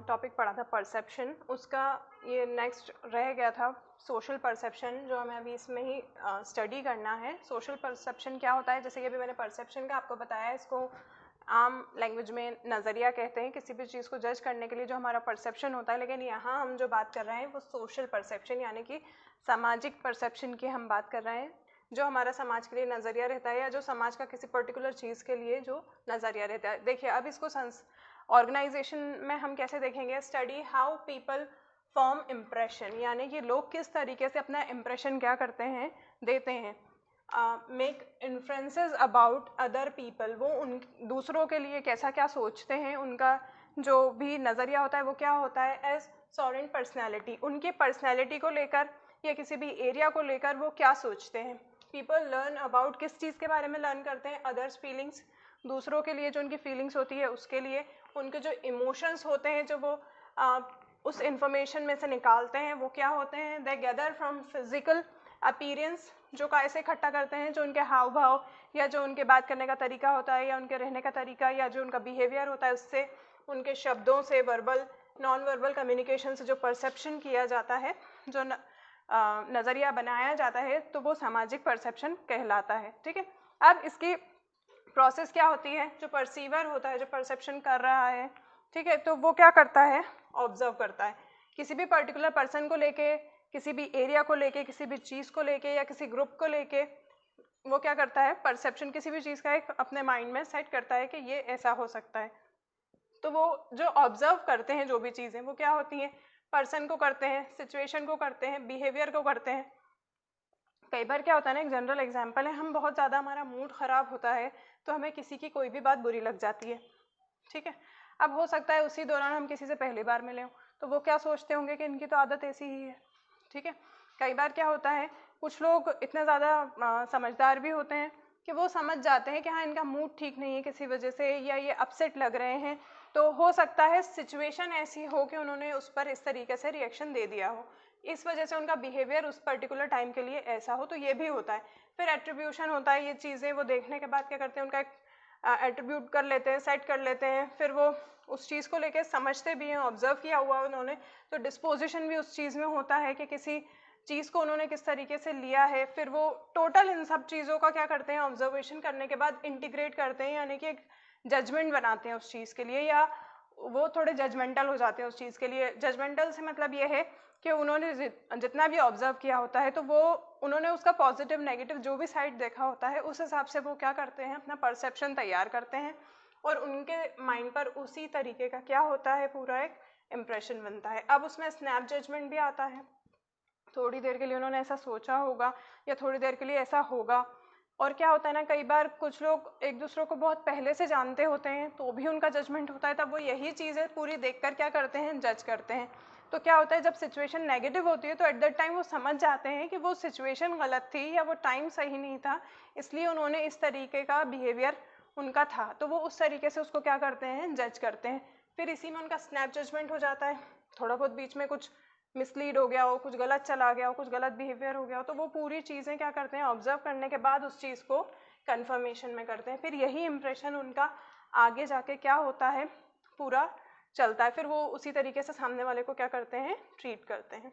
Topic पढ़ा था perception, उसका ये नेक्स्ट रह गया था सोशल परसेप्शन, जो हमें अभी इसमें ही स्टडी करना है। सोशल परसेप्शन क्या होता है, जैसे कि अभी मैंने परसेप्शन का आपको बताया, इसको आम लैंग्वेज में नज़रिया कहते हैं किसी भी चीज़ को जज करने के लिए जो हमारा परसेप्शन होता है। लेकिन यहाँ हम जो बात कर रहे हैं वो सोशल परसेप्शन यानी कि सामाजिक परसेप्शन की हम बात कर रहे हैं, जो हमारा समाज के लिए नज़रिया रहता है या जो समाज का किसी पर्टिकुलर चीज़ के लिए जो नज़रिया रहता है। देखिए अब इसको ऑर्गेनाइजेशन में हम कैसे देखेंगे, study how people form impression, यानी कि लोग किस तरीके से अपना इम्प्रेशन क्या करते हैं, देते हैं। Make influences about other people, वो उन दूसरों के लिए कैसा क्या सोचते हैं, उनका जो भी नज़रिया होता है वो क्या होता है। एज सॉवरेन पर्सनैलिटी, उनकी पर्सनैलिटी को लेकर या किसी भी एरिया को लेकर वो क्या सोचते हैं। पीपल लर्न अबाउट, किस चीज़ के बारे में लर्न करते हैं, अदर्स फीलिंग्स, दूसरों के लिए जो उनकी फीलिंग्स होती है उसके लिए, उनके जो इमोशंस होते हैं जो वो उस इंफॉर्मेशन में से निकालते हैं वो क्या होते हैं। They gather from physical appearance, जो कैसे इकट्ठा करते हैं, जो उनके हाव भाव या जो उनके बात करने का तरीका होता है या उनके रहने का तरीका या जो उनका बिहेवियर होता है, उससे उनके शब्दों से, वर्बल नॉन वर्बल कम्युनिकेशन से जो परसेप्शन किया जाता है, जो नज़रिया बनाया जाता है, तो वो सामाजिक परसेप्शन कहलाता है। ठीक है, अब इसकी प्रोसेस क्या होती है, जो परसीवर होता है, जो परसेप्शन कर रहा है, ठीक है, तो वो क्या करता है, ऑब्जर्व करता है किसी भी पर्टिकुलर पर्सन को लेके, किसी भी एरिया को लेके, किसी भी चीज़ को लेके या किसी ग्रुप को लेके, वो क्या करता है, परसेप्शन किसी भी चीज़ का एक अपने माइंड में सेट करता है कि ये ऐसा हो सकता है। तो वो जो ऑब्जर्व करते हैं जो भी चीज़ें वो क्या होती हैं, पर्सन को करते हैं, सिचुएशन को करते हैं, बिहेवियर को करते हैं। कई बार क्या होता है ना, एक जनरल एग्जांपल है, हम बहुत ज़्यादा, हमारा मूड ख़राब होता है तो हमें किसी की कोई भी बात बुरी लग जाती है। ठीक है, अब हो सकता है उसी दौरान हम किसी से पहली बार मिले हों तो वो क्या सोचते होंगे कि इनकी तो आदत ऐसी ही है। ठीक है, कई बार क्या होता है, कुछ लोग इतने ज़्यादा समझदार भी होते हैं कि वो समझ जाते हैं कि हाँ इनका मूड ठीक नहीं है किसी वजह से, या ये अपसेट लग रहे हैं, तो हो सकता है सिचुएशन ऐसी हो कि उन्होंने उस पर इस तरीके से रिएक्शन दे दिया हो, इस वजह से उनका बिहेवियर उस पर्टिकुलर टाइम के लिए ऐसा हो, तो ये भी होता है। फिर एट्रीब्यूशन होता है, ये चीज़ें वो देखने के बाद क्या करते हैं, उनका एक एट्रीब्यूट कर लेते हैं, सेट कर लेते हैं, फिर वो उस चीज़ को लेके समझते भी हैं, ऑब्जर्व किया हुआ उन्होंने, तो डिस्पोजिशन भी उस चीज़ में होता है कि किसी चीज़ को उन्होंने किस तरीके से लिया है, फिर वो टोटल इन सब चीज़ों का क्या करते हैं, ऑब्जर्वेशन करने के बाद इंटीग्रेट करते हैं, यानी कि एक जजमेंट बनाते हैं उस चीज़ के लिए, या वो थोड़े जजमेंटल हो जाते हैं उस चीज़ के लिए। जजमेंटल से मतलब ये है कि उन्होंने जितना भी ऑब्जर्व किया होता है तो वो उन्होंने उसका पॉजिटिव नेगेटिव जो भी साइड देखा होता है उस हिसाब से वो क्या करते हैं, अपना परसेप्शन तैयार करते हैं और उनके माइंड पर उसी तरीके का क्या होता है, पूरा एक इम्प्रेशन बनता है। अब उसमें स्नैप जजमेंट भी आता है, थोड़ी देर के लिए उन्होंने ऐसा सोचा होगा या थोड़ी देर के लिए ऐसा होगा। और क्या होता है ना, कई बार कुछ लोग एक दूसरे को बहुत पहले से जानते होते हैं तो भी उनका जजमेंट होता है, तब वो यही चीज़ें पूरी देखकर क्या करते हैं, जज करते हैं। तो क्या होता है, जब सिचुएशन नेगेटिव होती है तो एट दैट टाइम वो समझ जाते हैं कि वो सिचुएशन गलत थी या वो टाइम सही नहीं था, इसलिए उन्होंने इस तरीके का बिहेवियर उनका था, तो वो उस तरीके से उसको क्या करते हैं, जज करते हैं। फिर इसी में उनका स्नैप जजमेंट हो जाता है, थोड़ा बहुत बीच में कुछ मिसलीड हो गया हो, कुछ गलत चला गया हो, कुछ गलत बिहेवियर हो गया हो, तो वो पूरी चीज़ें क्या करते हैं, ऑब्जर्व करने के बाद उस चीज़ को कन्फर्मेशन में करते हैं। फिर यही इम्प्रेशन उनका आगे जाके क्या होता है, पूरा चलता है, फिर वो उसी तरीके से सामने वाले को क्या करते हैं, ट्रीट करते हैं।